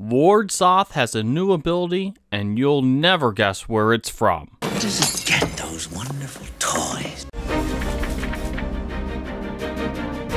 Lord Soth has a new ability, and you'll never guess where it's from. Where does it get those wonderful toys?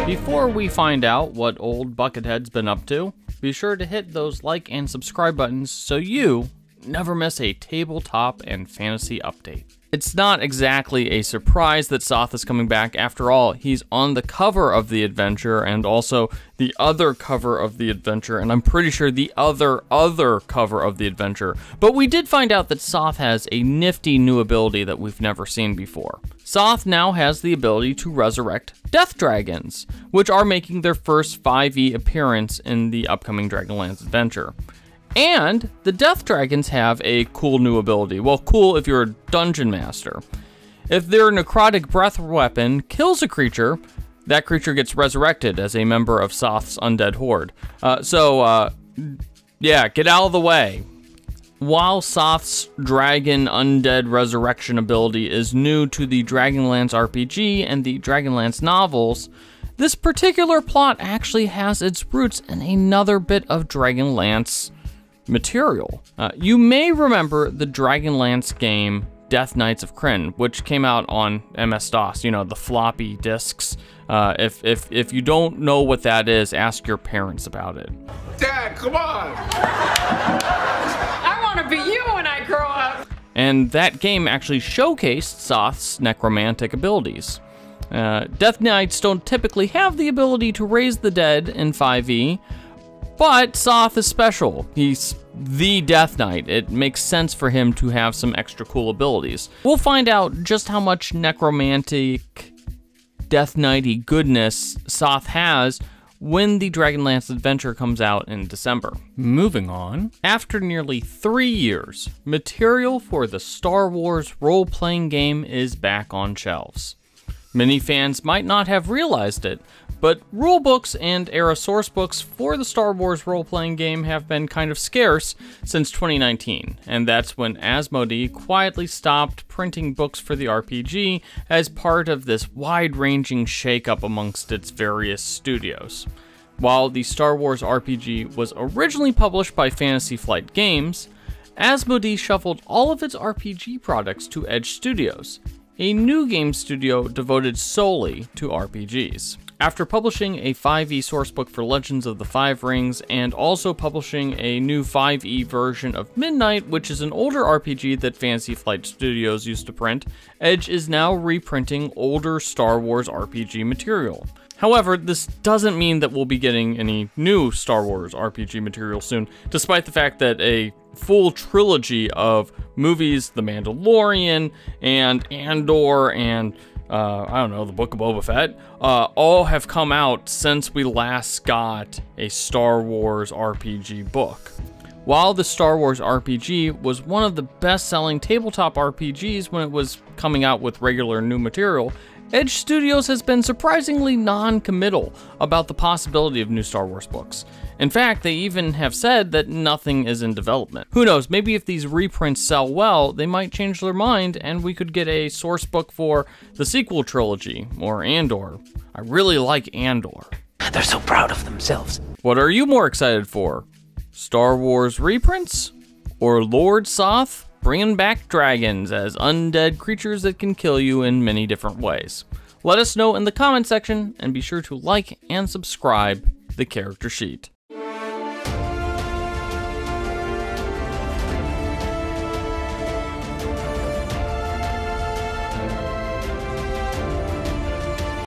Before we find out what old Buckethead's been up to, be sure to hit those like and subscribe buttons so you never miss a tabletop and fantasy update. It's not exactly a surprise that Soth is coming back. After all, he's on the cover of the adventure and also the other cover of the adventure, and I'm pretty sure the other cover of the adventure. But we did find out that Soth has a nifty new ability that we've never seen before. Soth now has the ability to resurrect death dragons, which are making their first 5e appearance in the upcoming Dragonlance adventure. And the Death Dragons have a cool new ability. Well, cool if you're a dungeon master. If their necrotic breath weapon kills a creature, that creature gets resurrected as a member of Soth's undead horde. Yeah, get out of the way. While Soth's dragon undead resurrection ability is new to the Dragonlance RPG and the Dragonlance novels, this particular plot actually has its roots in another bit of Dragonlance material. You may remember the Dragonlance game Death Knights of Krynn, which came out on MS-DOS, you know, the floppy disks. If you don't know what that is, ask your parents about it. Dad, come on! I want to be you when I grow up! And that game actually showcased Soth's necromantic abilities. Death Knights don't typically have the ability to raise the dead in 5e, but Soth is special. He's the Death Knight. It makes sense for him to have some extra cool abilities. We'll find out just how much necromantic, Death Knight-y goodness Soth has when the Dragonlance adventure comes out in December. Moving on, after nearly 3 years, material for the Star Wars role-playing game is back on shelves. Many fans might not have realized it, but rulebooks and era sourcebooks for the Star Wars role-playing game have been kind of scarce since 2019, and that's when Asmodee quietly stopped printing books for the RPG as part of this wide-ranging shakeup amongst its various studios. While the Star Wars RPG was originally published by Fantasy Flight Games, Asmodee shuffled all of its RPG products to Edge Studios, a new game studio devoted solely to RPGs. After publishing a 5e sourcebook for Legends of the Five Rings and also publishing a new 5e version of Midnight, which is an older RPG that Fantasy Flight Studios used to print, Edge is now reprinting older Star Wars RPG material. However, this doesn't mean that we'll be getting any new Star Wars RPG material soon, despite the fact that a full trilogy of movies, The Mandalorian and Andor and I don't know, the Book of Boba Fett, all have come out since we last got a Star Wars RPG book. While the Star Wars RPG was one of the best-selling tabletop RPGs when it was coming out with regular new material, Edge Studios has been surprisingly non-committal about the possibility of new Star Wars books. In fact, they even have said that nothing is in development. Who knows, maybe if these reprints sell well, they might change their mind and we could get a source book for the sequel trilogy, or Andor. I really like Andor. They're so proud of themselves. What are you more excited for? Star Wars reprints? Or Lord Soth bringing back dragons as undead creatures that can kill you in many different ways? Let us know in the comment section, and be sure to like and subscribe the character sheet.